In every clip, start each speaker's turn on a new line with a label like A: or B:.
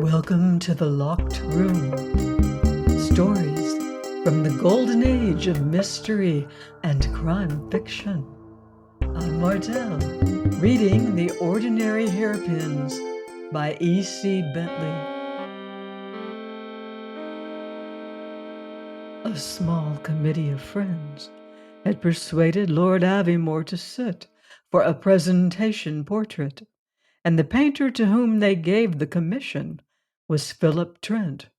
A: Welcome to the Locked Room. Stories from the golden age of mystery and crime fiction. I'm Martell, reading The Ordinary Hairpins by E.C. Bentley. A small committee of friends had persuaded Lord Aviemore to sit for a presentation portrait, and the painter to whom they gave the commission was Philip Trent.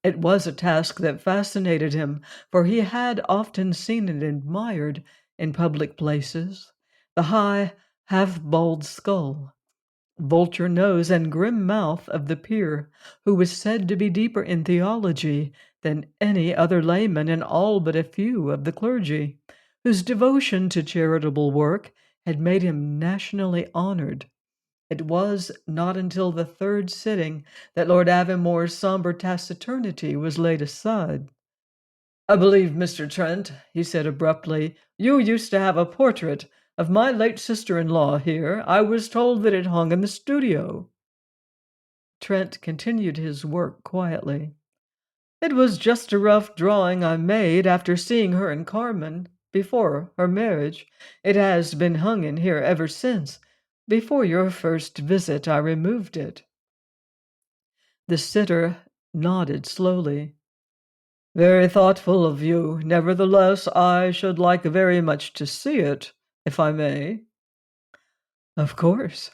A: It was a task that fascinated him, for he had often seen and admired in public places the high, half-bald skull, vulture nose, and grim mouth of the peer, who was said to be deeper in theology than any other layman in all but a few of the clergy, whose devotion to charitable work had made him nationally honored. It was not until the third sitting that Lord Avimore's somber taciturnity was laid aside. "I believe, Mr. Trent," he said abruptly, "you used to have a portrait of my late sister-in-law here. I was told that it hung in the studio." Trent continued his work quietly. "It was just a rough drawing I made after seeing her in Carmen, before her marriage. It has been hung in here ever since. Before your first visit, I removed it." The sitter nodded slowly. "Very thoughtful of you. Nevertheless, I should like very much to see it, if I may." "Of course."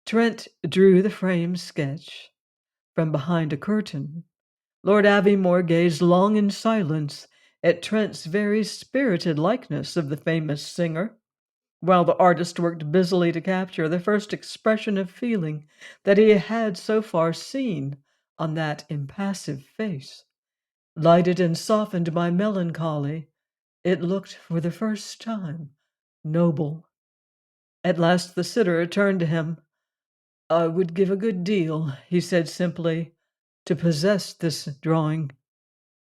A: Trent drew the frame sketch. From behind a curtain, Lord Aviemore gazed long in silence at Trent's very spirited likeness of the famous singer, while the artist worked busily to capture the first expression of feeling that he had so far seen on that impassive face. Lighted and softened by melancholy, it looked for the first time noble. At last the sitter turned to him. "I would give a good deal," he said simply, "to possess this drawing."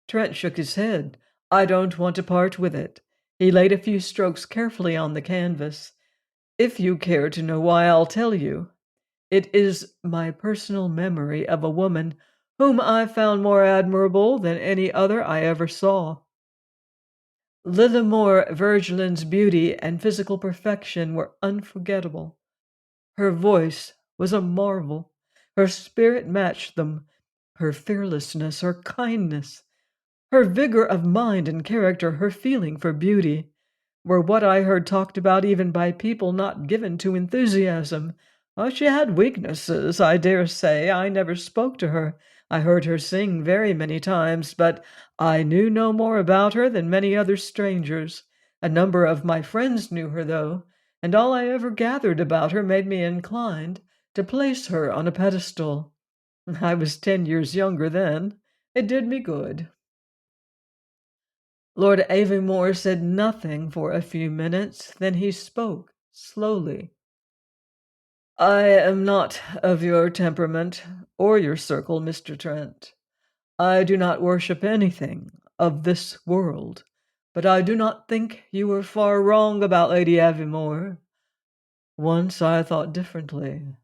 A: Trent shook his head. "I don't want to part with it." He laid a few strokes carefully on the canvas. "If you care to know why, I'll tell you. It is my personal memory of a woman whom I found more admirable than any other I ever saw. Lillimore Virgelin's beauty and physical perfection were unforgettable. Her voice was a marvel. Her spirit matched them. Her fearlessness, her kindness, her vigor of mind and character, her feeling for beauty, were what I heard talked about even by people not given to enthusiasm. She had weaknesses, I dare say. I never spoke to her. I heard her sing very many times, but I knew no more about her than many other strangers. A number of my friends knew her, though, and all I ever gathered about her made me inclined to place her on a pedestal. I was 10 years younger then. It did me good." Lord Aviemore said nothing for a few minutes. Then he spoke slowly. "I am not of your temperament or your circle, Mr. Trent. I do not worship anything of this world, but I do not think you were far wrong about Lady Aviemore. Once I thought differently.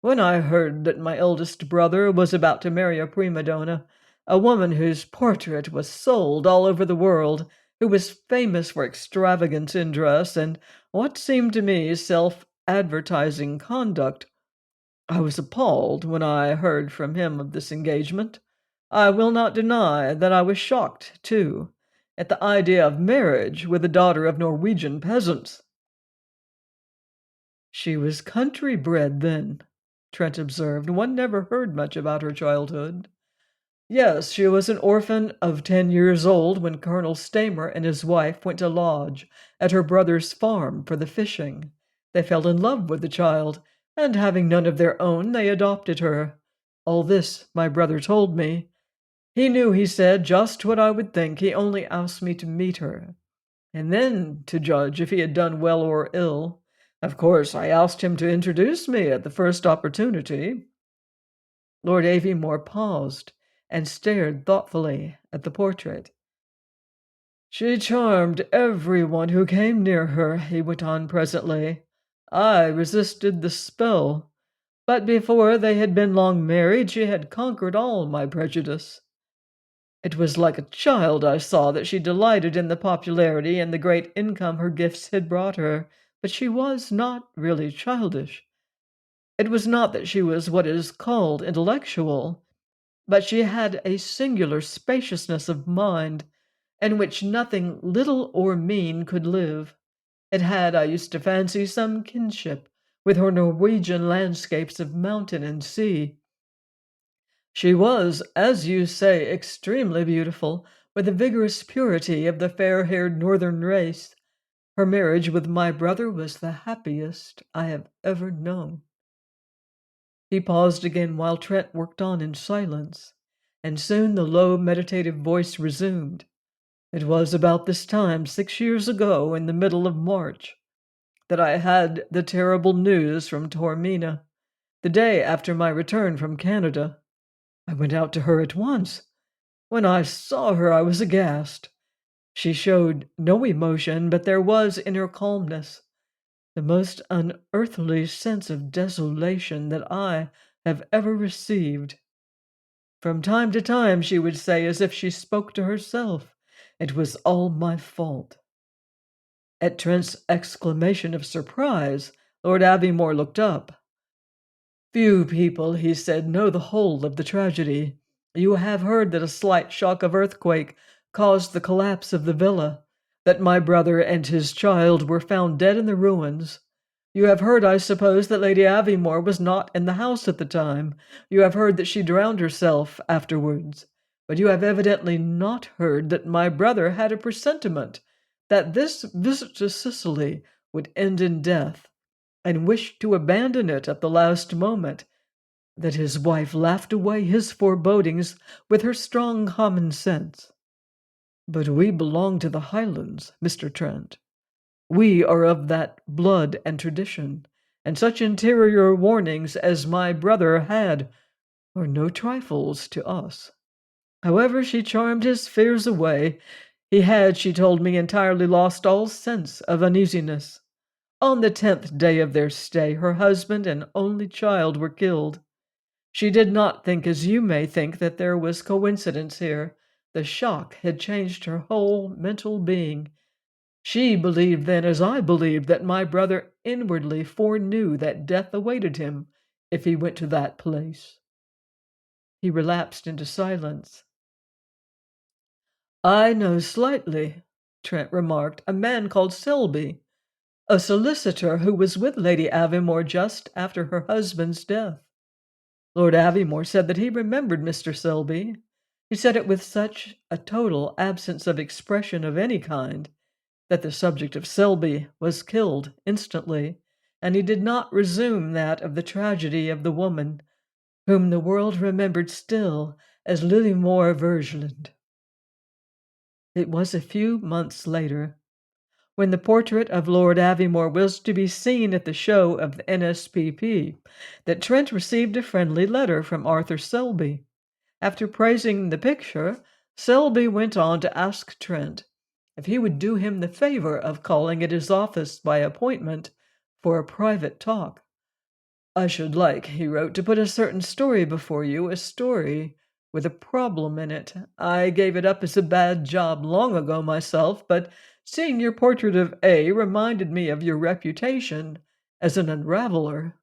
A: When I heard that my eldest brother was about to marry a prima donna, a woman whose portrait was sold all over the world, who was famous for extravagance in dress and what seemed to me self-advertising conduct, I was appalled when I heard from him of this engagement. I will not deny that I was shocked, too, at the idea of marriage with a daughter of Norwegian peasants." "She was country-bred, then," Trent observed. "One never heard much about her childhood." "Yes, she was an orphan of 10 years old when Colonel Stamer and his wife went to lodge at her brother's farm for the fishing. They fell in love with the child, and having none of their own, they adopted her. All this my brother told me. He knew, he said, just what I would think. He only asked me to meet her, and then to judge if he had done well or ill. Of course, I asked him to introduce me at the first opportunity." Lord Aviemore paused and stared thoughtfully at the portrait. "She charmed everyone who came near her," he went on presently. "I resisted the spell. But before they had been long married, she had conquered all my prejudice. It was like a child I saw that she delighted in the popularity and the great income her gifts had brought her, but she was not really childish. It was not that she was what is called intellectual, but she had a singular spaciousness of mind in which nothing little or mean could live. It had, I used to fancy, some kinship with her Norwegian landscapes of mountain and sea. She was, as you say, extremely beautiful, with the vigorous purity of the fair-haired northern race. Her marriage with my brother was the happiest I have ever known. He paused again while Trent worked on in silence, and soon the low, meditative voice resumed. It was about this time, 6 years ago, in the middle of March, that I had the terrible news from Taormina, the day after my return from Canada. I went out to her at once. When I saw her, I was aghast. She showed no emotion, but there was in her calmness the most unearthly sense of desolation that I have ever received. From time to time, she would say, as if she spoke to herself, "It was all my fault." At Trent's exclamation of surprise, Lord Aviemore looked up. "Few people," he said, "know the whole of the tragedy. You have heard that a slight shock of earthquake caused the collapse of the villa, that my brother and his child were found dead in the ruins. You have heard, I suppose, that Lady Aviemore was not in the house at the time. You have heard that she drowned herself afterwards. But you have evidently not heard that my brother had a presentiment that this visit to Sicily would end in death, and wished to abandon it at the last moment, that his wife laughed away his forebodings with her strong common sense. But we belong to the Highlands, Mr. Trent. We are of that blood and tradition, and such interior warnings as my brother had are no trifles to us. However, she charmed his fears away. He had, she told me, entirely lost all sense of uneasiness. On the 10th day of their stay, her husband and only child were killed. She did not think, as you may think, that there was coincidence here. The shock had changed her whole mental being. She believed then, as I believed, that my brother inwardly foreknew that death awaited him if he went to that place. He relapsed into silence. "I know slightly," Trent remarked, "a man called Selby, a solicitor who was with Lady Aviemore just after her husband's death. Lord Aviemore said that he remembered Mr. Selby. He said it with such a total absence of expression of any kind that the subject of Selby was killed instantly, and he did not resume that of the tragedy of the woman whom the world remembered still as Lillimore Virgeland." It was a few months later, when the portrait of Lord Aviemore was to be seen at the show of the NSPP, that Trent received a friendly letter from Arthur Selby. After praising the picture, Selby went on to ask Trent if he would do him the favor of calling at his office by appointment for a private talk. "I should like," he wrote, "to put a certain story before you, a story with a problem in it. I gave it up as a bad job long ago myself, but seeing your portrait of A reminded me of your reputation as an unraveler."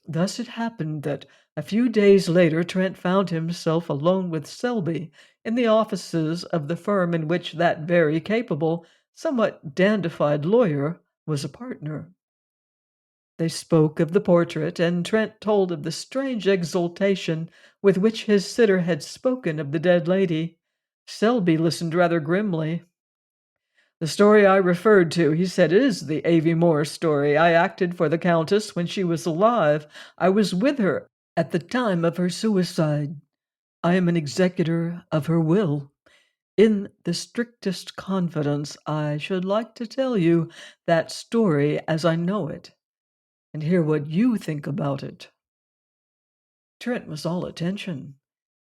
A: Thus it happened that a few days later Trent found himself alone with Selby in the offices of the firm in which that very capable, somewhat dandified lawyer was a partner. They spoke of the portrait, and Trent told of the strange exultation with which his sitter had spoken of the dead lady. Selby listened rather grimly. "The story I referred to," he said, "is the Aviemore story. I acted for the Countess when she was alive. I was with her at the time of her suicide. I am an executor of her will. In the strictest confidence, I should like to tell you that story as I know it, and hear what you think about it." Trent was all attention.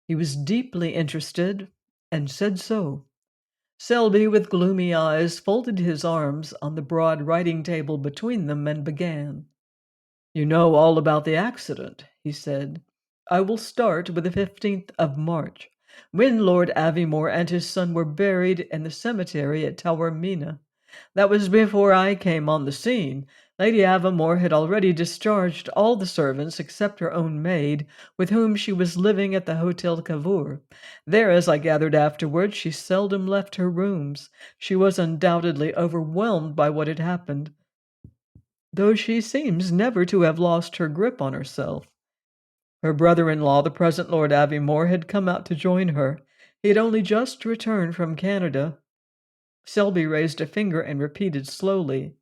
A: He was deeply interested, and said so. Selby, with gloomy eyes, folded his arms on the broad writing table between them and began. "You know all about the accident," he said. "I will start with the 15th of March, when Lord Aviemore and his son were buried in the cemetery at Taormina. That was before I came on the scene. Lady Aviemore had already discharged all the servants except her own maid, with whom she was living at the Hotel Cavour. There, as I gathered afterwards, she seldom left her rooms. She was undoubtedly overwhelmed by what had happened, though she seems never to have lost her grip on herself. Her brother-in-law, the present Lord Aviemore, had come out to join her. He had only just returned from Canada." Selby raised a finger and repeated slowly,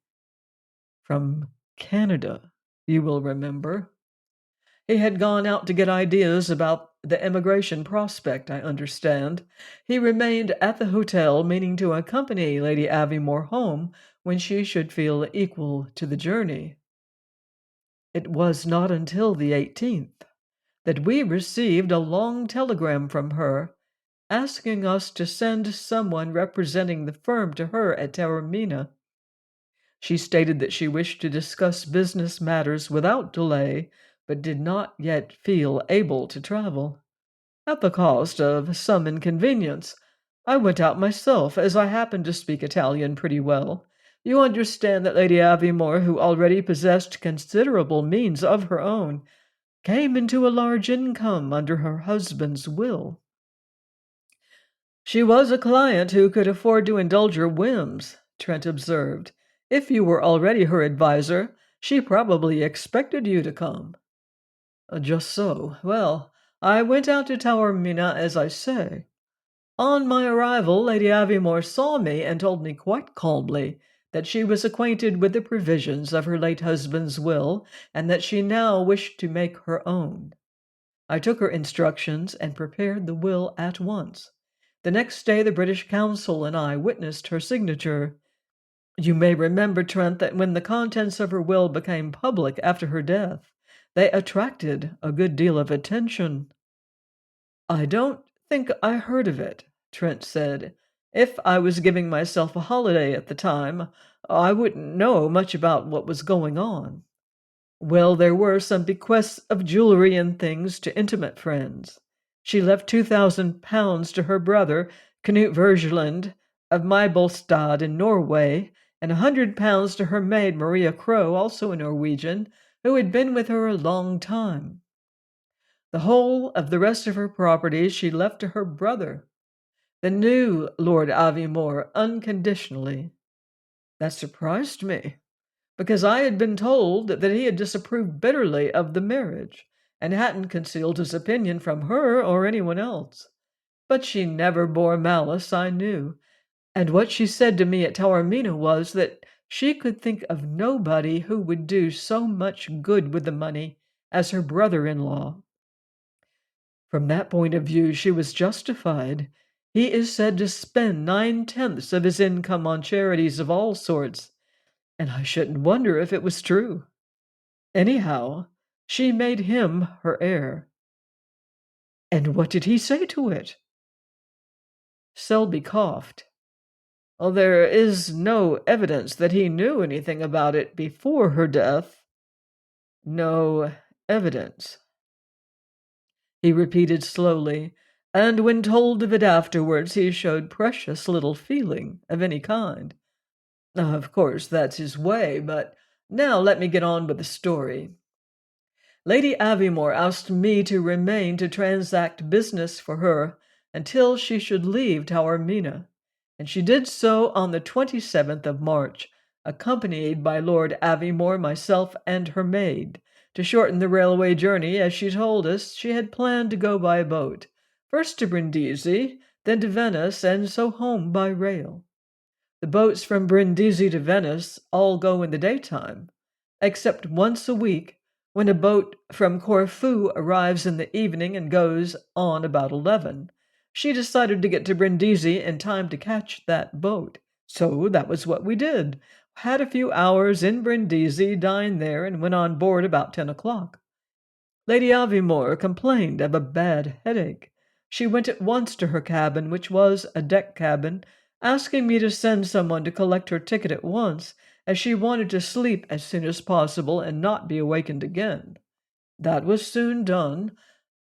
A: "From Canada, you will remember. He had gone out to get ideas about the emigration prospect, I understand. He remained at the hotel, meaning to accompany Lady Aviemore home when she should feel equal to the journey. It was not until the 18th that we received a long telegram from her, asking us to send someone representing the firm to her at Taormina. She stated that she wished to discuss business matters without delay, but did not yet feel able to travel. At the cost of some inconvenience, I went out myself, as I happen to speak Italian pretty well. You understand that Lady Aviemore, who already possessed considerable means of her own, came into a large income under her husband's will. She was a client who could afford to indulge her whims," Trent observed. "If you were already her adviser, she probably expected you to come." "Just so. Well, I went out to Taormina, as I say. On my arrival, Lady Aviemore saw me and told me quite calmly that she was acquainted with the provisions of her late husband's will, and that she now wished to make her own. I took her instructions and prepared the will at once. The next day the British Council and I witnessed her signature. You may remember, Trent, that when the contents of her will became public after her death, they attracted a good deal of attention." "I don't think I heard of it," Trent said. "If I was giving myself a holiday at the time, I wouldn't know much about what was going on." "Well, there were some bequests of jewelry and things to intimate friends. She left £2,000 to her brother, Knut Vergeland, of Mybelstad in Norway, and £100 to her maid, Maria Crow, also a Norwegian, who had been with her a long time. The whole of the rest of her property she left to her brother, the new Lord Aviemore, unconditionally. That surprised me, because I had been told that he had disapproved bitterly of the marriage, and hadn't concealed his opinion from her or anyone else. But she never bore malice, I knew, and what she said to me at Taormina was that she could think of nobody who would do so much good with the money as her brother-in-law. From that point of view, she was justified. He is said to spend 9/10 of his income on charities of all sorts, and I shouldn't wonder if it was true. Anyhow, she made him her heir." "And what did he say to it?" Selby coughed. "Well, there is no evidence that he knew anything about it before her death." "No evidence," he repeated slowly, "and when told of it afterwards, he showed precious little feeling of any kind. Of course, that's his way, but now let me get on with the story. Lady Aviemore asked me to remain to transact business for her until she should leave Taormina, and she did so on the 27th of March, accompanied by Lord Aviemore, myself, and her maid. To shorten the railway journey, as she told us, she had planned to go by boat, first to Brindisi, then to Venice, and so home by rail. The boats from Brindisi to Venice all go in the daytime, except once a week, when a boat from Corfu arrives in the evening and goes on about 11. She decided to get to Brindisi in time to catch that boat, so that was what we did. Had a few hours in Brindisi, dined there, and went on board about 10 o'clock. Lady Aviemore complained of a bad headache. She went at once to her cabin, which was a deck cabin, asking me to send someone to collect her ticket at once, as she wanted to sleep as soon as possible and not be awakened again. That was soon done.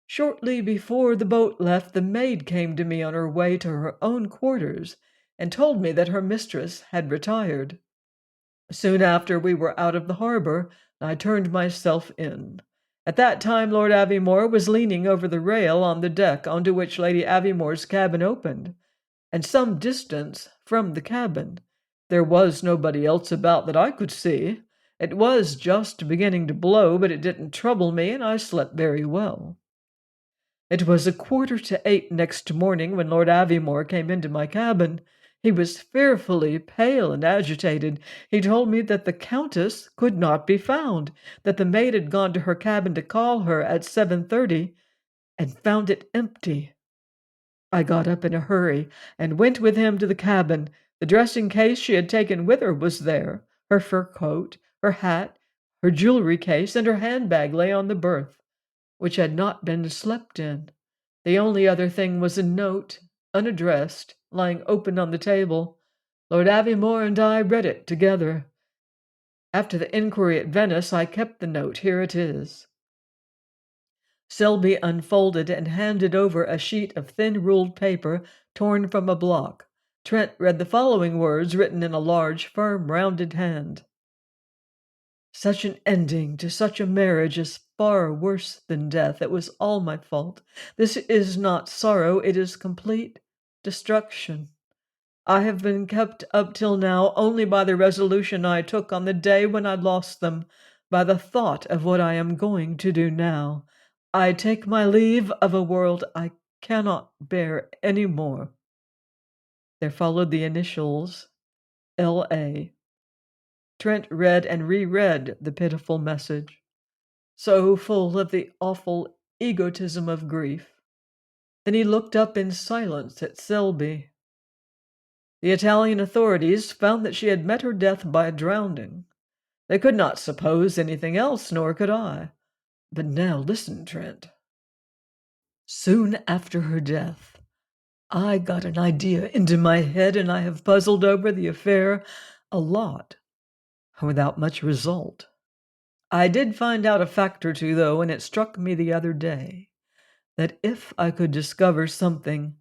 A: Shortly before the boat left, the maid came to me on her way to her own quarters and told me that her mistress had retired. Soon after we were out of the harbor, I turned myself in. At that time Lord Aviemore was leaning over the rail on the deck onto which Lady Aviemore's cabin opened, and some distance from the cabin. There was nobody else about that I could see. It was just beginning to blow, but it didn't trouble me, and I slept very well. It was 7:45 next morning when Lord Aviemore came into my cabin. He was fearfully pale and agitated. He told me that the Countess could not be found, that the maid had gone to her cabin to call her at 7:30 and found it empty. I got up in a hurry and went with him to the cabin. The dressing case she had taken with her was there. Her fur coat, her hat, her jewelry case, and her handbag lay on the berth, which had not been slept in. The only other thing was a note, unaddressed, lying open on the table. Lord Aviemore and I read it together. After the inquiry at Venice, I kept the note. Here it is. Selby unfolded and handed over a sheet of thin ruled paper torn from a block. Trent read the following words written in a large, firm, rounded hand. Such an ending to such a marriage is far worse than death. It was all my fault. This is not sorrow, it is complete destruction. I have been kept up till now only by the resolution I took on the day when I lost them, by the thought of what I am going to do now. I take my leave of a world I cannot bear any more. There followed the initials L.A. Trent read and reread the pitiful message, so full of the awful egotism of grief. Then he looked up in silence at Selby. The Italian authorities found that she had met her death by drowning. They could not suppose anything else, nor could I. But now listen, Trent. Soon after her death, I got an idea into my head, and I have puzzled over the affair a lot, without much result. I did find out a fact or two, though, and it struck me the other day that if I could discover something,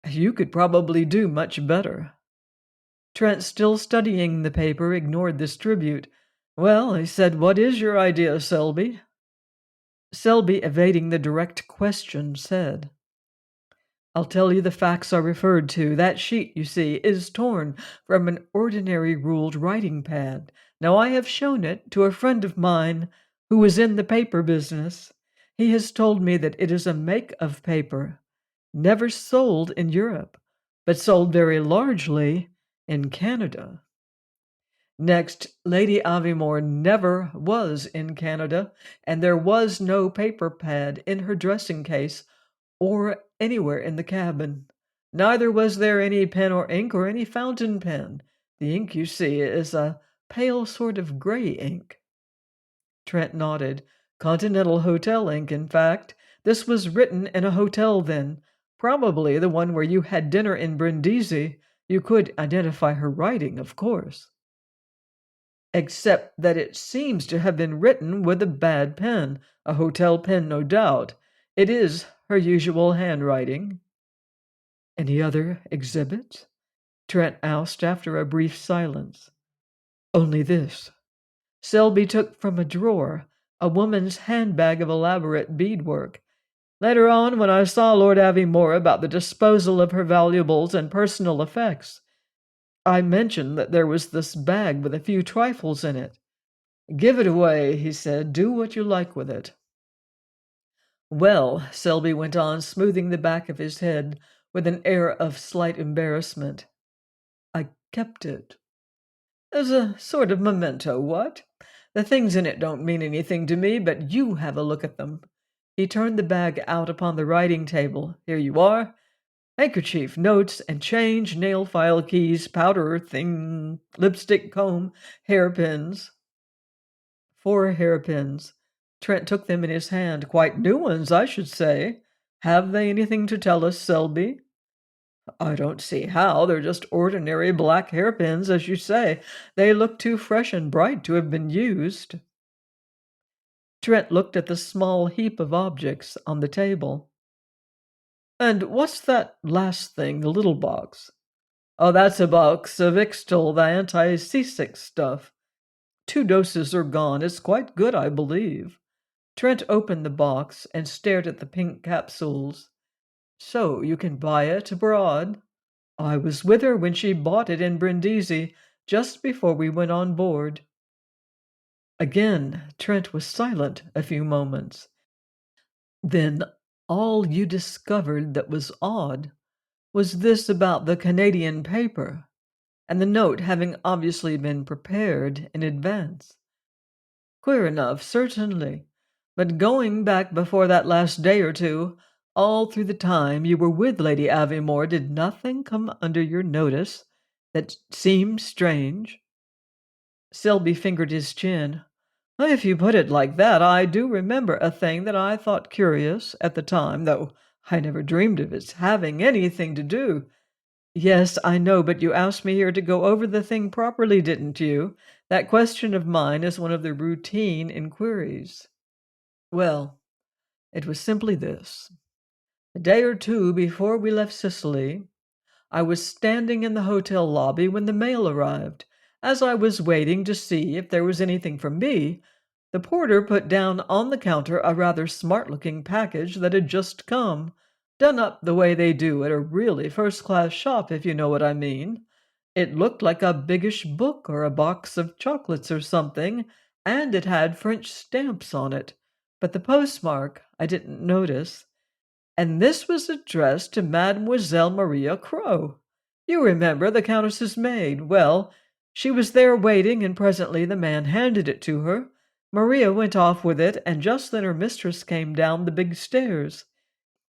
A: you could probably do much better. Trent, still studying the paper, ignored this tribute. Well, he said, what is your idea, Selby? Selby, evading the direct question, said, I'll tell you the facts I referred to. That sheet, you see, is torn from an ordinary ruled writing pad. Now, I have shown it to a friend of mine who is in the paper business. He has told me that it is a make of paper, never sold in Europe, but sold very largely in Canada. Next, Lady Aviemore never was in Canada, and there was no paper pad in her dressing case or anywhere in the cabin. Neither was there any pen or ink or any fountain pen. The ink, you see, is a pale sort of gray ink. Trent nodded. Continental Hotel ink, in fact. This was written in a hotel then, probably the one where you had dinner in Brindisi. You could identify her writing, of course. Except that it seems to have been written with a bad pen, a hotel pen, no doubt. It is her usual handwriting. Any other exhibits? Trent asked after a brief silence. Only this. Selby took from a drawer a woman's handbag of elaborate beadwork. Later on, when I saw Lord Aviemore about the disposal of her valuables and personal effects, I mentioned that there was this bag with a few trifles in it. Give it away, he said. Do what you like with it. Well, Selby went on, smoothing the back of his head with an air of slight embarrassment, I kept it. As a sort of memento, what? The things in it don't mean anything to me, but you have a look at them. He turned the bag out upon the writing table. Here you are. Handkerchief, notes, and change, nail file, keys, powder, thing, lipstick, comb, hairpins. 4 hairpins. Trent took them in his hand. Quite new ones, I should say. Have they anything to tell us, Selby? I don't see how. They're just ordinary black hairpins, as you say. They look too fresh and bright to have been used. Trent looked at the small heap of objects on the table. And what's that last thing, the little box? Oh, that's a box of Ixtal, the anti-seasick stuff. 2 doses are gone. It's quite good, I believe. Trent opened the box and stared at the pink capsules. So you can buy it abroad? I was with her when she bought it in Brindisi, just before we went on board. Again, Trent was silent a few moments. Then all you discovered that was odd was this about the Canadian paper, and the note having obviously been prepared in advance. Queer enough, certainly. But going back before that last day or two, all through the time you were with Lady Aviemore, did nothing come under your notice that seemed strange? Selby fingered his chin. If you put it like that, I do remember a thing that I thought curious at the time, though I never dreamed of its having anything to do. Yes, I know, but you asked me here to go over the thing properly, didn't you? That question of mine is one of the routine inquiries. Well, it was simply this. A day or two before we left Sicily, I was standing in the hotel lobby when the mail arrived. As I was waiting to see if there was anything for me, the porter put down on the counter a rather smart-looking package that had just come, done up the way they do at a really first-class shop, if you know what I mean. It looked like a biggish book or a box of chocolates or something, and it had French stamps on it, but the postmark I didn't notice. And this was addressed to Mademoiselle Maria Crowe. You remember, the Countess's maid. Well, she was there waiting, and presently the man handed it to her. Maria went off with it, and just then her mistress came down the big stairs.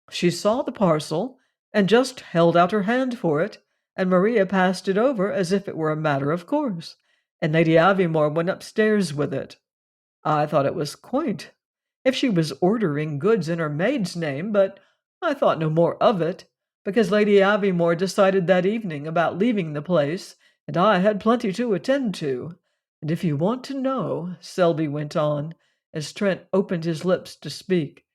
A: She saw the parcel, and just held out her hand for it, and Maria passed it over as if it were a matter of course, and Lady Aviemore went upstairs with it. I thought it was quaint, if she was ordering goods in her maid's name, but I thought no more of it, because Lady Aviemore decided that evening about leaving the place, and I had plenty to attend to. And if you want to know, Selby went on, as Trent opened his lips to speak,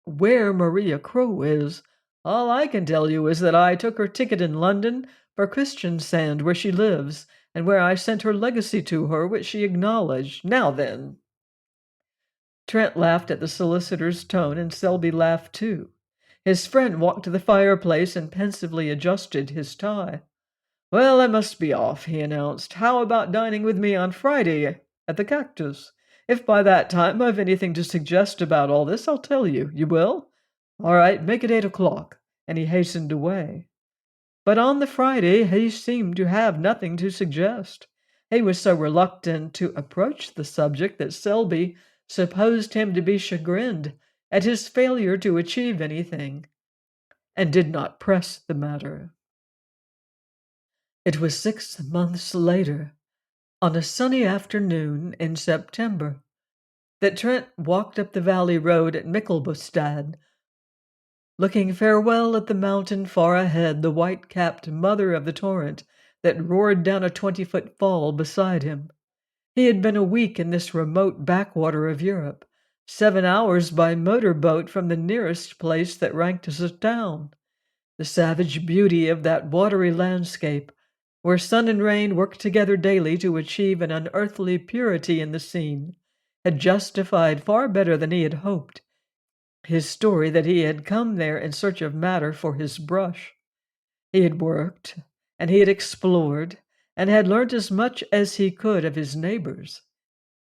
A: where Maria Crowe is, all I can tell you is that I took her ticket in London for Christiansand, where she lives, and where I sent her legacy to her, which she acknowledged. Now then. Trent laughed at the solicitor's tone, and Selby laughed too. His friend walked to the fireplace and pensively adjusted his tie. Well, I must be off, he announced. How about dining with me on Friday at the Cactus? If by that time I've anything to suggest about all this, I'll tell you. You will? All right, make it 8 o'clock. And he hastened away. But on the Friday he seemed to have nothing to suggest. He was so reluctant to approach the subject that Selby supposed him to be chagrined at his failure to achieve anything, and did not press the matter. It was 6 months later, on a sunny afternoon in September, that Trent walked up the valley road at Michelbostad, looking farewell at the mountain far ahead, the white-capped mother of the torrent that roared down a 20-foot fall beside him. He had been a week in this remote backwater of Europe, 7 hours by motor boat from the nearest place that ranked as a town. The savage beauty of that watery landscape, where sun and rain worked together daily to achieve an unearthly purity in the scene, had justified far better than he had hoped his story that he had come there in search of matter for his brush. He had worked, and he had explored, and had learnt as much as he could of his neighbors.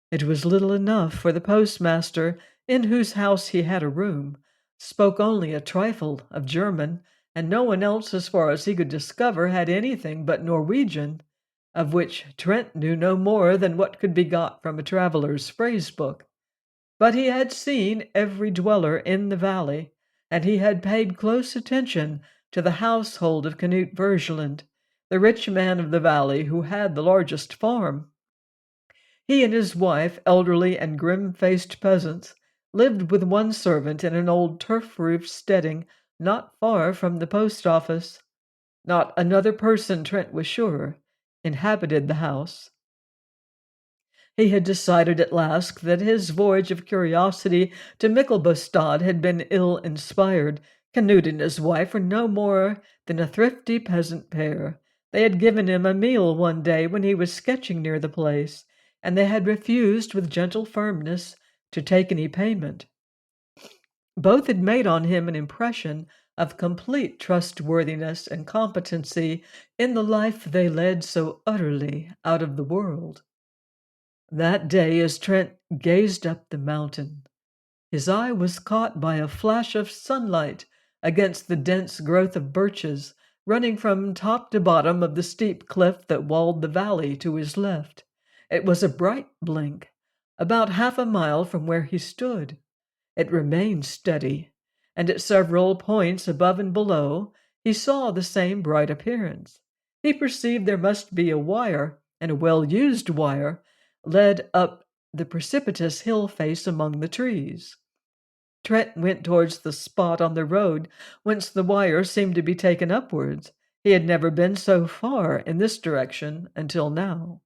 A: It was little enough, for the postmaster, in whose house he had a room, spoke only a trifle of German, and no one else, as far as he could discover, had anything but Norwegian, of which Trent knew no more than what could be got from a traveller's phrase-book. But he had seen every dweller in the valley, and he had paid close attention to the household of Canute Vergeland, the rich man of the valley who had the largest farm. He and his wife, elderly and grim-faced peasants, lived with one servant in an old turf-roofed steading not far from the post office. Not another person, Trent was sure, inhabited the house. He had decided at last that his voyage of curiosity to Michelbostad had been ill-inspired. Canute and his wife were no more than a thrifty peasant pair. They had given him a meal one day when he was sketching near the place, and they had refused with gentle firmness to take any payment. Both had made on him an impression of complete trustworthiness and competency in the life they led so utterly out of the world. That day, as Trent gazed up the mountain, his eye was caught by a flash of sunlight against the dense growth of birches running from top to bottom of the steep cliff that walled the valley to his left. It was a bright blink, about half a mile from where he stood. It remained steady, and at several points above and below he saw the same bright appearance. He perceived there must be a wire, and a well-used wire, led up the precipitous hill face among the trees. Trent went towards the spot on the road whence the wire seemed to be taken upwards. He had never been so far in this direction until now.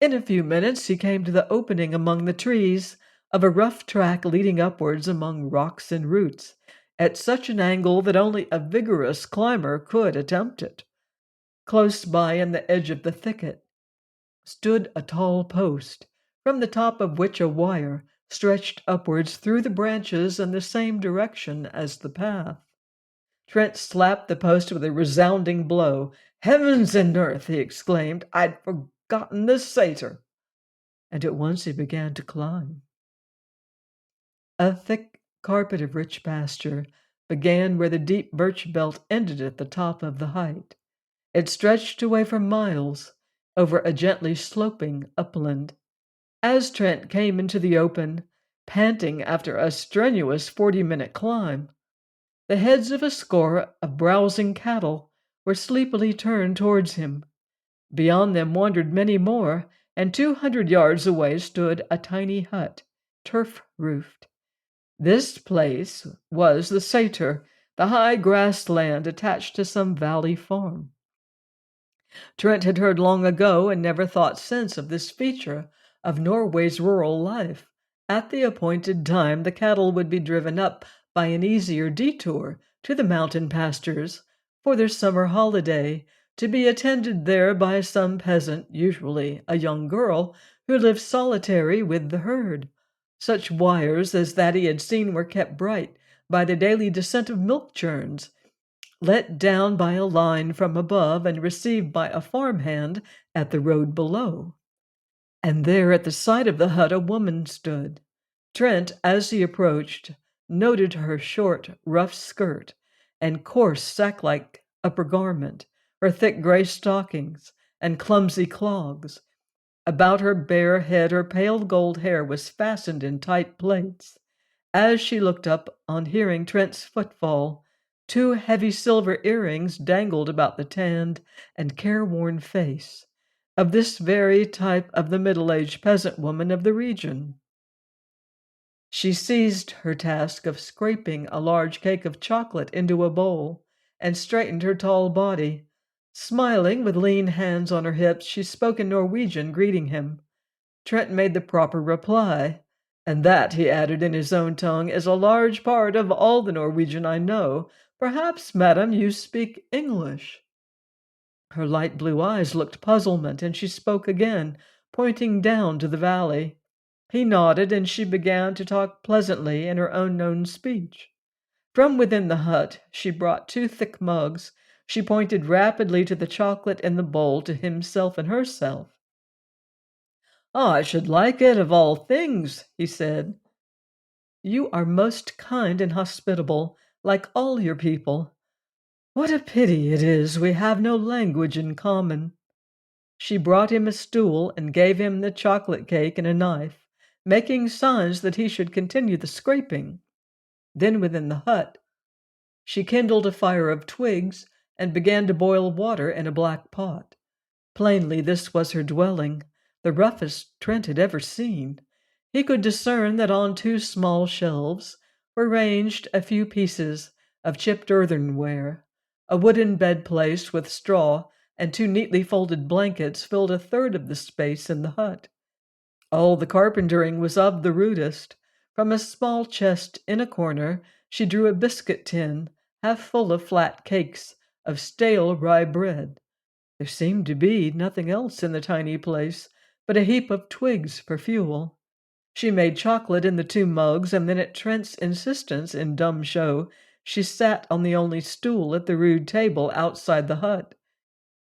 A: In a few minutes he came to the opening among the trees of a rough track leading upwards among rocks and roots, at such an angle that only a vigorous climber could attempt it. Close by, in the edge of the thicket, stood a tall post, from the top of which a wire stretched upwards through the branches in the same direction as the path. Trent slapped the post with a resounding blow. "Heavens and earth!" he exclaimed. "I'd forgotten this satyr!" And at once he began to climb. A thick carpet of rich pasture began where the deep birch belt ended at the top of the height. It stretched away for miles over a gently sloping upland. As Trent came into the open, panting after a strenuous 40-minute climb, the heads of a score of browsing cattle were sleepily turned towards him. Beyond them wandered many more, and 200 yards away stood a tiny hut, turf-roofed. This place was the satyr, the high grassed land attached to some valley farm. Trent had heard long ago and never thought since of this feature of Norway's rural life. At the appointed time, the cattle would be driven up by an easier detour to the mountain pastures for their summer holiday, to be attended there by some peasant, usually a young girl, who lived solitary with the herd. Such wires as that he had seen were kept bright by the daily descent of milk churns, let down by a line from above and received by a farmhand at the road below. And there at the side of the hut a woman stood. Trent, as he approached, noted her short, rough skirt and coarse, sack-like upper garment, her thick gray stockings and clumsy clogs. About her bare head her pale gold hair was fastened in tight plaits. As she looked up on hearing Trent's footfall, 2 heavy silver earrings dangled about the tanned and careworn face of this very type of the middle-aged peasant woman of the region. She seized her task of scraping a large cake of chocolate into a bowl and straightened her tall body. Smiling with lean hands on her hips, she spoke in Norwegian, greeting him. Trent made the proper reply. "And that," he added in his own tongue, "is a large part of all the Norwegian I know. Perhaps, madam, you speak English?" Her light blue eyes looked puzzlement, and she spoke again, pointing down to the valley. He nodded, and she began to talk pleasantly in her unknown speech. From within the hut she brought 2 thick mugs. She pointed rapidly to the chocolate in the bowl to himself and herself. "I should like it of all things," he said. "You are most kind and hospitable, like all your people. What a pity it is we have no language in common." She brought him a stool and gave him the chocolate cake and a knife, making signs that he should continue the scraping. Then within the hut she kindled a fire of twigs and began to boil water in a black pot. Plainly this was her dwelling, the roughest Trent had ever seen. He could discern that on 2 small shelves were ranged a few pieces of chipped earthenware, A wooden bed placed with straw and two neatly folded blankets filled a third of the space in the hut. All the carpentering was of the rudest. From a small chest in a corner, she drew a biscuit tin, half full of flat cakes of stale rye bread. There seemed to be nothing else in the tiny place but a heap of twigs for fuel. She made chocolate in the two mugs, and then at Trent's insistence, in dumb show, she sat on the only stool at the rude table outside the hut,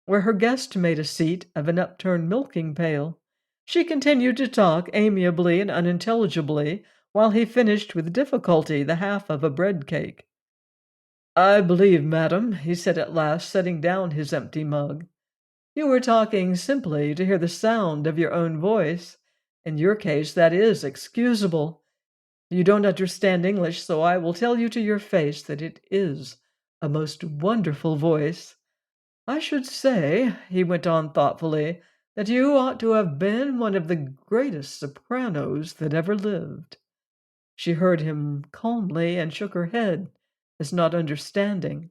A: where her guest made a seat of an upturned milking pail. She continued to talk amiably and unintelligibly, while he finished with difficulty the half of a bread cake. "I believe, madam," he said at last, setting down his empty mug, "you were talking simply to hear the sound of your own voice. In your case, that is excusable. You don't understand English, so I will tell you to your face that it is a most wonderful voice. I should say," he went on thoughtfully, "that you ought to have been one of the greatest sopranos that ever lived." She heard him calmly and shook her head, as not understanding.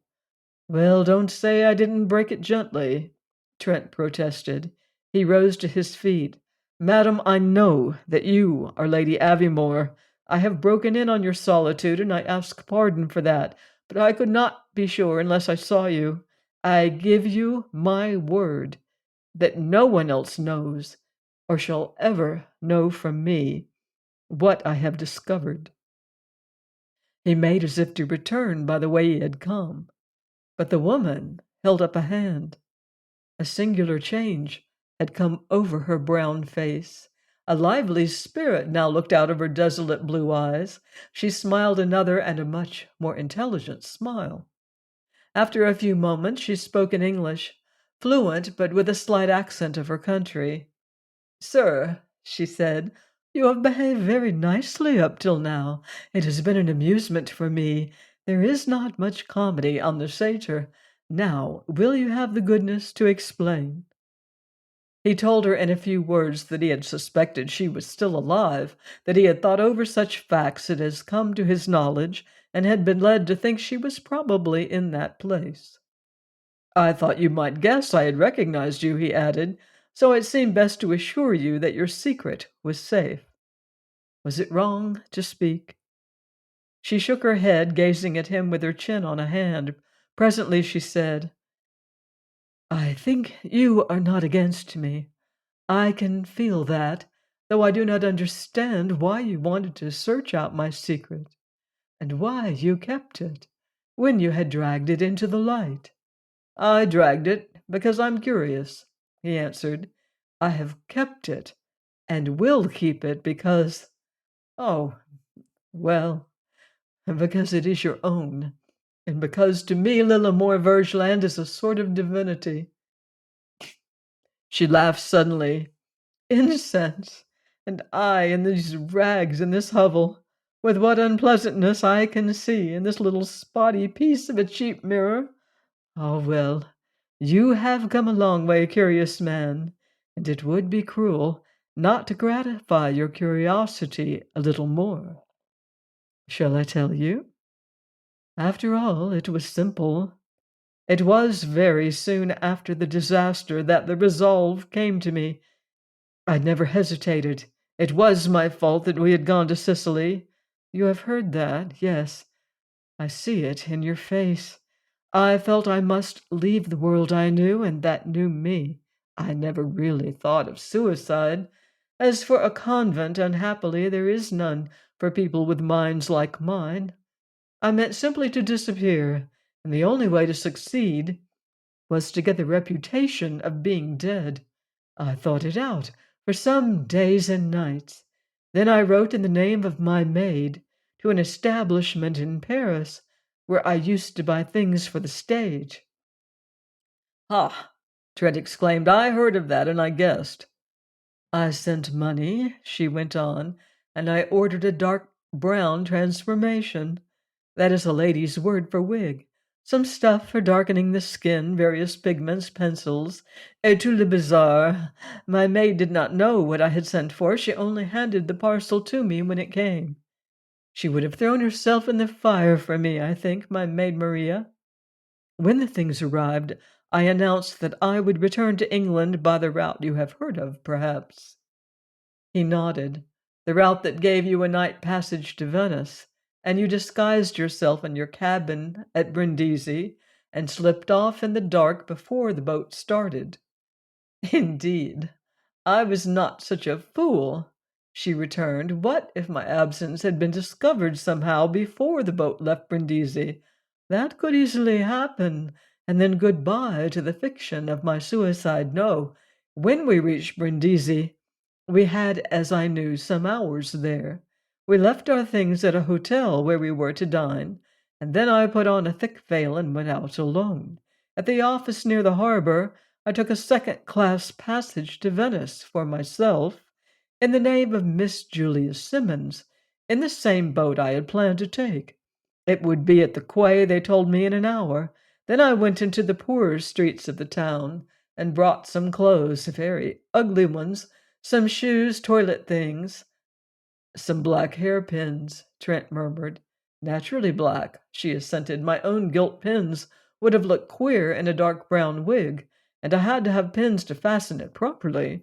A: "Well, don't say I didn't break it gently," Trent protested. He rose to his feet. "Madam, I know that you are Lady Aviemore. I have broken in on your solitude, and I ask pardon for that, but I could not be sure unless I saw you. I give you my word that no one else knows, or shall ever know from me, what I have discovered." He made as if to return by the way he had come, but the woman held up a hand. A singular change had come over her brown face. A lively spirit now looked out of her desolate blue eyes. She smiled another and a much more intelligent smile. After a few moments, she spoke in English, fluent but with a slight accent of her country. "Sir," she said, "you have behaved very nicely up till now. It has been an amusement for me. There is not much comedy on the satyr. Now, will you have the goodness to explain?" He told her in a few words that he had suspected she was still alive, that he had thought over such facts as had come to his knowledge, and had been led to think she was probably in that place. "I thought you might guess I had recognized you," he added, "so it seemed best to assure you that your secret was safe. Was it wrong to speak?" She shook her head, gazing at him with her chin on a hand. Presently she said, "I think you are not against me. I can feel that, though I do not understand why you wanted to search out my secret, and why you kept it, when you had dragged it into the light." "I dragged it because I'm curious," he answered. "I have kept it, and will keep it because, oh, well, because it is your own, and because to me Lillimore Vergeland is a sort of divinity." She laughed suddenly. "Incense! And I in these rags in this hovel, with what unpleasantness I can see in this little spotty piece of a cheap mirror. Ah, well, you have come a long way, curious man, and it would be cruel not to gratify your curiosity a little more. Shall I tell you? After all, it was simple. It was very soon after the disaster that the resolve came to me. I never hesitated. It was my fault that we had gone to Sicily. You have heard that, yes. I see it in your face. I felt I must leave the world I knew, and that knew me. I never really thought of suicide. As for a convent, unhappily, there is none for people with minds like mine. I meant simply to disappear, and the only way to succeed was to get the reputation of being dead. I thought it out for some days and nights. Then I wrote in the name of my maid to an establishment in Paris where I used to buy things for the stage." "Ha!" Trent exclaimed. "I heard of that, and I guessed." "I sent money," she went on, "and I ordered a dark brown transformation. That is a lady's word for wig. Some stuff for darkening the skin, various pigments, pencils, et tout le bazar. My maid did not know what I had sent for. She only handed the parcel to me when it came. She would have thrown herself in the fire for me, I think, my maid Maria." When the things arrived, I announced that I would return to England by the route you have heard of, perhaps. He nodded. The route that gave you a night passage to Venice, and you disguised yourself in your cabin at Brindisi and slipped off in the dark before the boat started. Indeed, I was not such a fool, she returned. What if my absence had been discovered somehow before the boat left Brindisi? That could easily happen, and then goodbye to the fiction of my suicide. No, when we reached Brindisi, we had, as I knew, some hours there. We left our things at a hotel where we were to dine, and then I put on a thick veil and went out alone. At the office near the harbor, I took a second-class passage to Venice for myself, in the name of Miss Julia Simmons, in the same boat I had planned to take. It would be at the quay, they told me, in an hour. Then I went into the poorer streets of the town and brought some clothes, very ugly ones, some shoes, toilet things. Some black hairpins, Trent murmured. Naturally black, she assented. My own gilt pins would have looked queer in a dark brown wig, and I had to have pins to fasten it properly.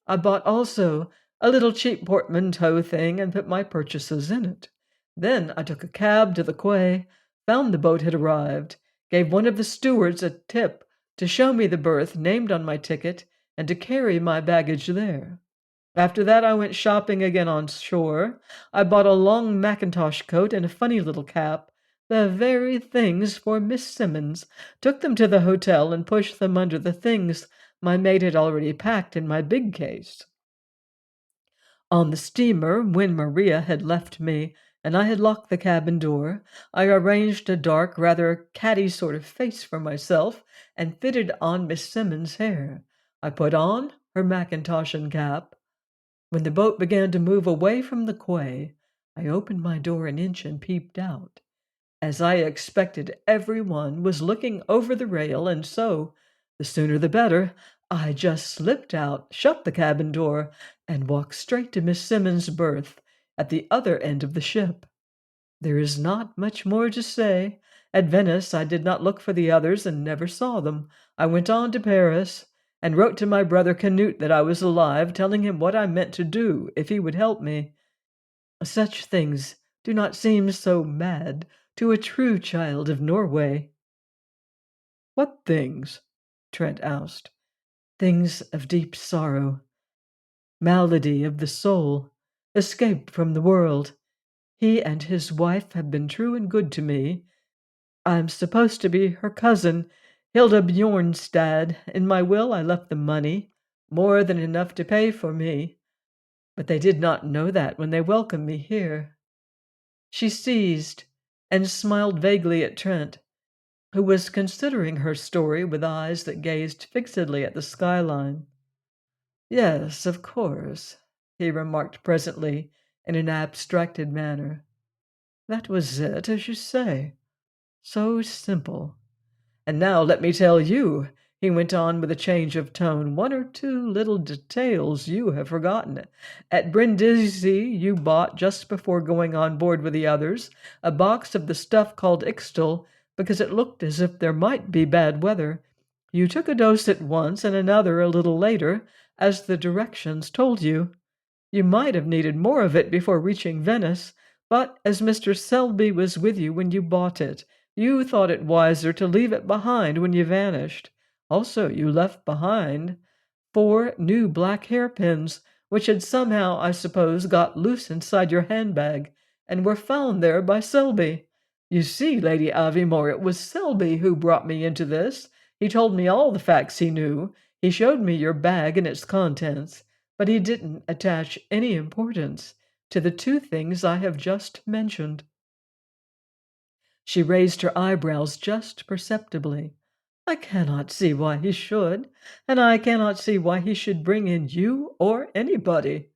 A: I bought also a little cheap portmanteau thing and put my purchases in it. Then I took a cab to the quay, found the boat had arrived, gave one of the stewards a tip to show me the berth named on my ticket and to carry my baggage there. After that, I went shopping again on shore. I bought a long mackintosh coat and a funny little cap, the very things for Miss Simmons, took them to the hotel and pushed them under the things my maid had already packed in my big case. On the steamer, when Maria had left me and I had locked the cabin door, I arranged a dark, rather catty sort of face for myself and fitted on Miss Simmons' hair. I put on her mackintosh and cap. When the boat began to move away from the quay, I opened my door an inch and peeped out. As I expected, everyone was looking over the rail, and so, the sooner the better, I just slipped out, shut the cabin door, and walked straight to Miss Simmons' berth at the other end of the ship. There is not much more to say. At Venice, I did not look for the others and never saw them. I went on to Paris and wrote to my brother Canute that I was alive, telling him what I meant to do if he would help me. Such things do not seem so mad to a true child of Norway. What things? Trent asked. Things of deep sorrow, malady of the soul, escape from the world. He and his wife have been true and good to me. I'm supposed to be her cousin, Hilda Bjornstad. In my will I left them money, more than enough to pay for me. But they did not know that when they welcomed me here. She ceased and smiled vaguely at Trent, who was considering her story with eyes that gazed fixedly at the skyline. Yes, of course, he remarked presently in an abstracted manner. That was it, as you say. So simple. And now let me tell you, he went on with a change of tone, one or two little details you have forgotten. At Brindisi, you bought, just before going on board with the others, a box of the stuff called Ixtal, because it looked as if there might be bad weather. You took a dose at once and another a little later, as the directions told you. You might have needed more of it before reaching Venice, but as Mr. Selby was with you when you bought it, you thought it wiser to leave it behind when you vanished. Also, you left behind 4 new black hairpins, which had somehow, I suppose, got loose inside your handbag, and were found there by Selby. You see, Lady Aviemore, it was Selby who brought me into this. He told me all the facts he knew. He showed me your bag and its contents, but he didn't attach any importance to the 2 things I have just mentioned. She raised her eyebrows just perceptibly. I cannot see why he should, and I cannot see why he should bring in you or anybody.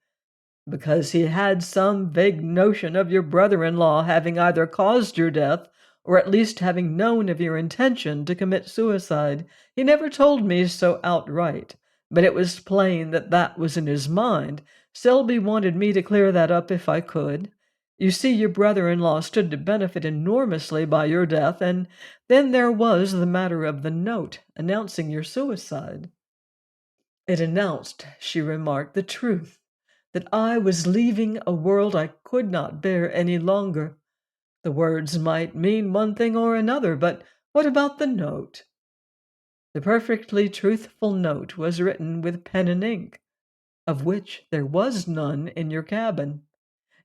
A: Because he had some vague notion of your brother-in-law having either caused your death or at least having known of your intention to commit suicide. He never told me so outright, but it was plain that that was in his mind. Selby wanted me to clear that up if I could. You see, your brother-in-law stood to benefit enormously by your death, and then there was the matter of the note announcing your suicide. It announced, she remarked, the truth, that I was leaving a world I could not bear any longer. The words might mean one thing or another, but what about the note? The perfectly truthful note was written with pen and ink, of which there was none in your cabin.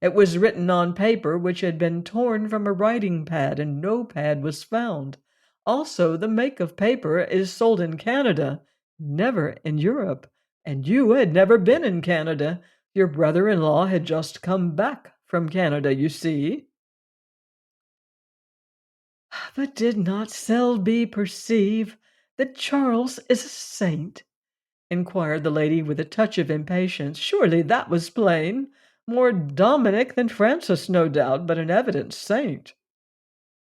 A: It was written on paper which had been torn from a writing pad, and no pad was found. Also, the make of paper is sold in Canada, never in Europe, and you had never been in Canada. Your brother-in-law had just come back from Canada, you see. But did not Selby perceive that Charles is a saint? Inquired the lady with a touch of impatience. Surely that was plain. More Dominic than Francis, no doubt, but an evident saint.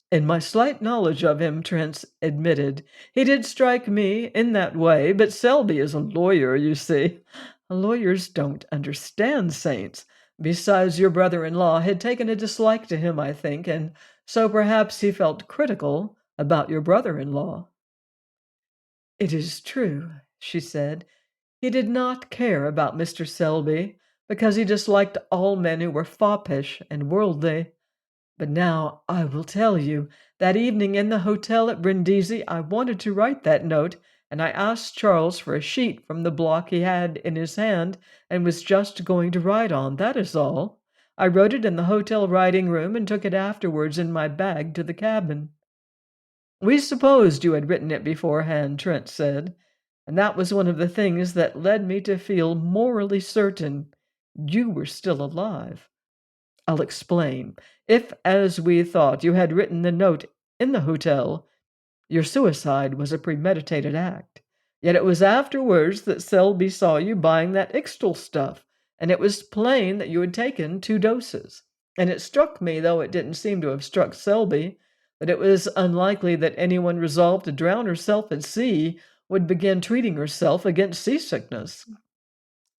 A: In my slight knowledge of him, Trent admitted, he did strike me in that way, but Selby is a lawyer, you see. Lawyers don't understand saints. Besides, your brother-in-law had taken a dislike to him, I think, and so perhaps he felt critical about your brother-in-law. It is true, she said. He did not care about Mr. Selby, because he disliked all men who were foppish and worldly. But now I will tell you, that evening in the hotel at Brindisi, I wanted to write that note, and I asked Charles for a sheet from the block he had in his hand and was just going to write on. That is all. I wrote it in the hotel writing room and took it afterwards in my bag to the cabin. We supposed you had written it beforehand, Trent said, and that was one of the things that led me to feel morally certain you were still alive. I'll explain. If, as we thought, you had written the note in the hotel, your suicide was a premeditated act. Yet it was afterwards that Selby saw you buying that Ixtal stuff, and it was plain that you had taken 2 doses. And it struck me, though it didn't seem to have struck Selby, that it was unlikely that anyone resolved to drown herself at sea would begin treating herself against seasickness.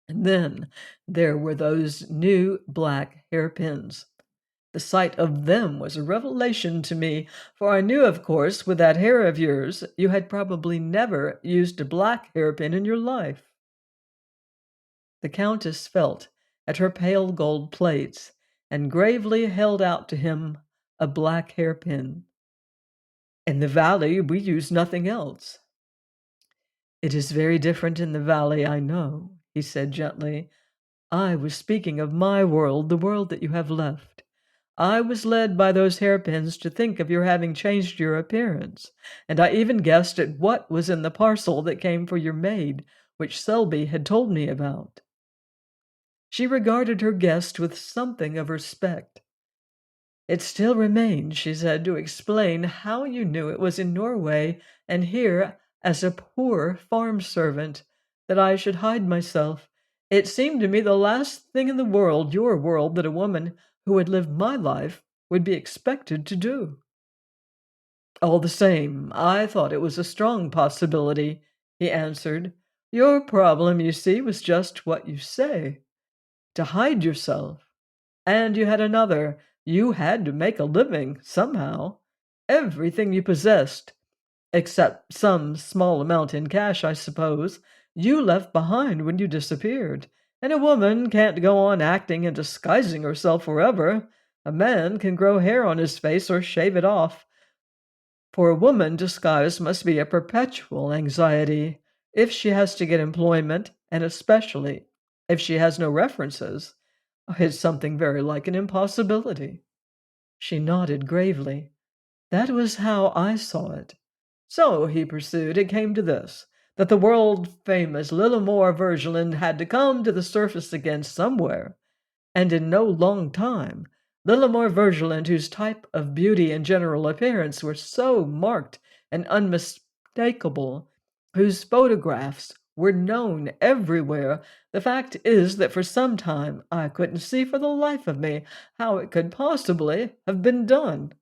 A: And then there were those new black hairpins. The sight of them was a revelation to me, for I knew, of course, with that hair of yours, you had probably never used a black hairpin in your life. The Countess felt at her pale gold plates and gravely held out to him a black hairpin. In the valley, we use nothing else. It is very different in the valley, I know, he said gently. I was speaking of my world, the world that you have left. I was led by those hairpins to think of your having changed your appearance, and I even guessed at what was in the parcel that came for your maid, which Selby had told me about. She regarded her guest with something of respect. It still remains, she said, to explain how you knew it was in Norway and here, as a poor farm servant, that I should hide myself. It seemed to me the last thing in the world, your world, that a woman who had lived my life would be expected to do. All the same, I thought it was a strong possibility, he answered. Your problem, you see, was just what you say, to hide yourself. And you had another. You had to make a living somehow. Everything you possessed, except some small amount in cash, I suppose, you left behind when you disappeared. And a woman can't go on acting and disguising herself forever. A man can grow hair on his face or shave it off. For a woman, disguise must be a perpetual anxiety if she has to get employment, and especially if she has no references. It's something very like an impossibility. She nodded gravely. That was how I saw it. So, he pursued, it came to this, that the world-famous Lillimore Vergeland had to come to the surface again somewhere, and in no long time. Lillimore Vergeland, whose type of beauty and general appearance were so marked and unmistakable, whose photographs were known everywhere. The fact is that for some time I couldn't see for the life of me how it could possibly have been done.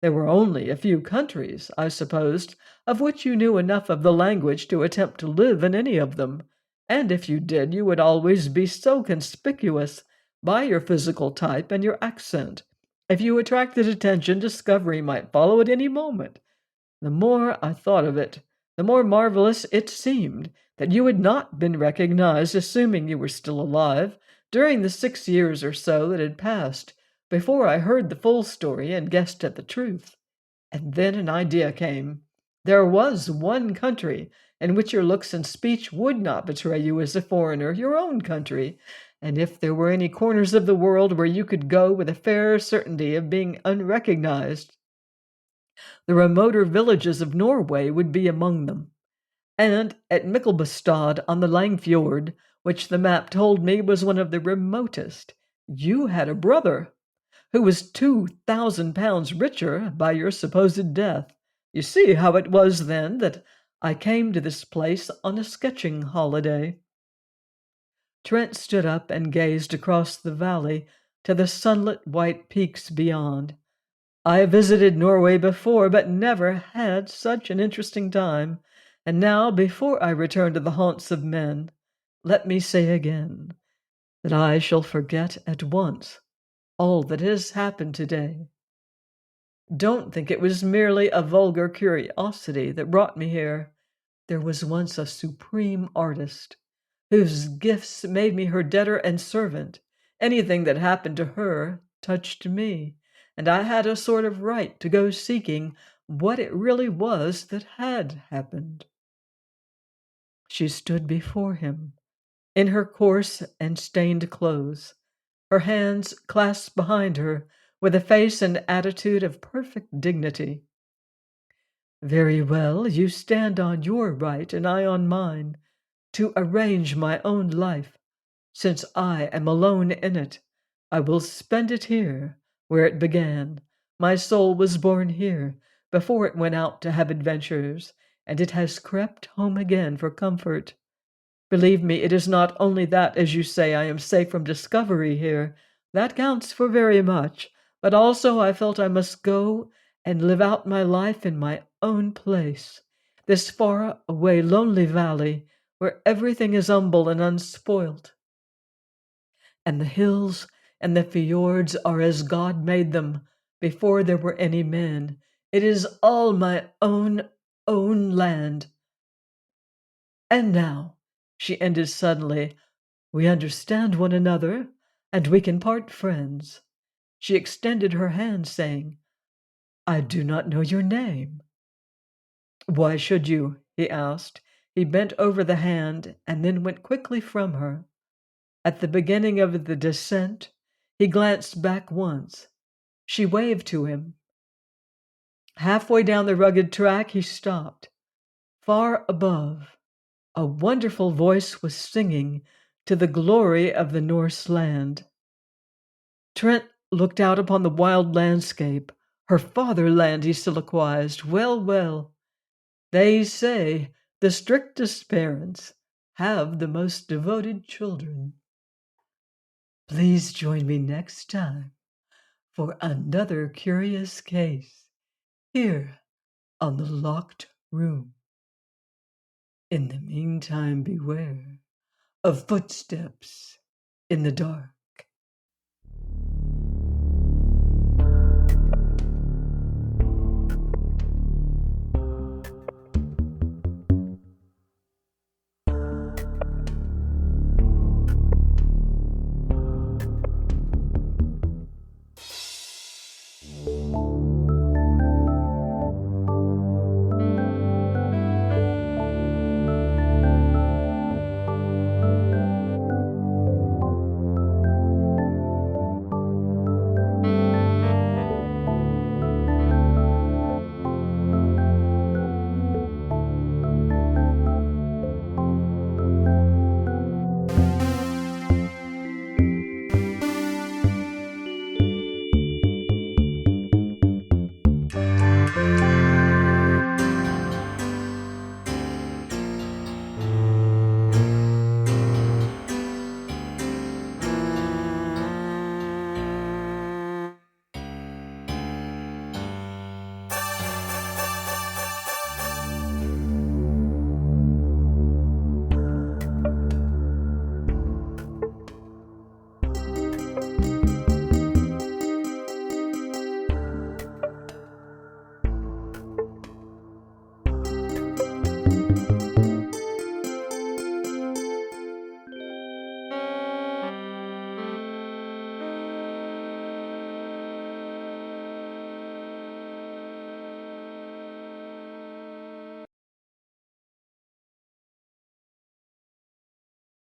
A: There were only a few countries, I supposed, of which you knew enough of the language to attempt to live in any of them, and if you did, you would always be so conspicuous by your physical type and your accent. If you attracted attention, discovery might follow at any moment. The more I thought of it, the more marvelous it seemed that you had not been recognized, assuming you were still alive, during the 6 years or so that had passed before I heard the full story and guessed at the truth. And then an idea came. There was one country in which your looks and speech would not betray you as a foreigner, your own country. And if there were any corners of the world where you could go with a fair certainty of being unrecognized, the remoter villages of Norway would be among them. And at Michelbastad on the Langfjord, which the map told me was one of the remotest, you had a brother who was 2,000 pounds richer by your supposed death. You see how it was then that I came to this place on a sketching holiday." Trent stood up and gazed across the valley to the sunlit white peaks beyond. "I have visited Norway before, but never had such an interesting time. And now, before I return to the haunts of men, let me say again that I shall forget at once all that has happened today. Don't think it was merely a vulgar curiosity that brought me here. There was once a supreme artist whose gifts made me her debtor and servant. Anything that happened to her touched me, and I had a sort of right to go seeking what it really was that had happened." She stood before him, in her coarse and stained clothes, her hands clasped behind her, with a face and attitude of perfect dignity. "Very well, you stand on your right and I on mine, to arrange my own life. Since I am alone in it, I will spend it here, where it began. My soul was born here, before it went out to have adventures, and it has crept home again for comfort. Believe me, it is not only that, as you say, I am safe from discovery here. That counts for very much. But also I felt I must go and live out my life in my own place, this far away, lonely valley, where everything is humble and unspoilt, and the hills and the fjords are as God made them before there were any men. It is all my own land. And now," she ended suddenly, "we understand one another, and we can part friends." She extended her hand, saying, "I do not know your name." "Why should you?" he asked. He bent over the hand and then went quickly from her. At the beginning of the descent, he glanced back once. She waved to him. Halfway down the rugged track, he stopped. Far above, a wonderful voice was singing to the glory of the Norse land. Trent looked out upon the wild landscape. Her fatherland, he soliloquized. Well, well, they say the strictest parents have the most devoted children. Please join me next time for another curious case here on The Locked Room. In the meantime, beware of footsteps in the dark.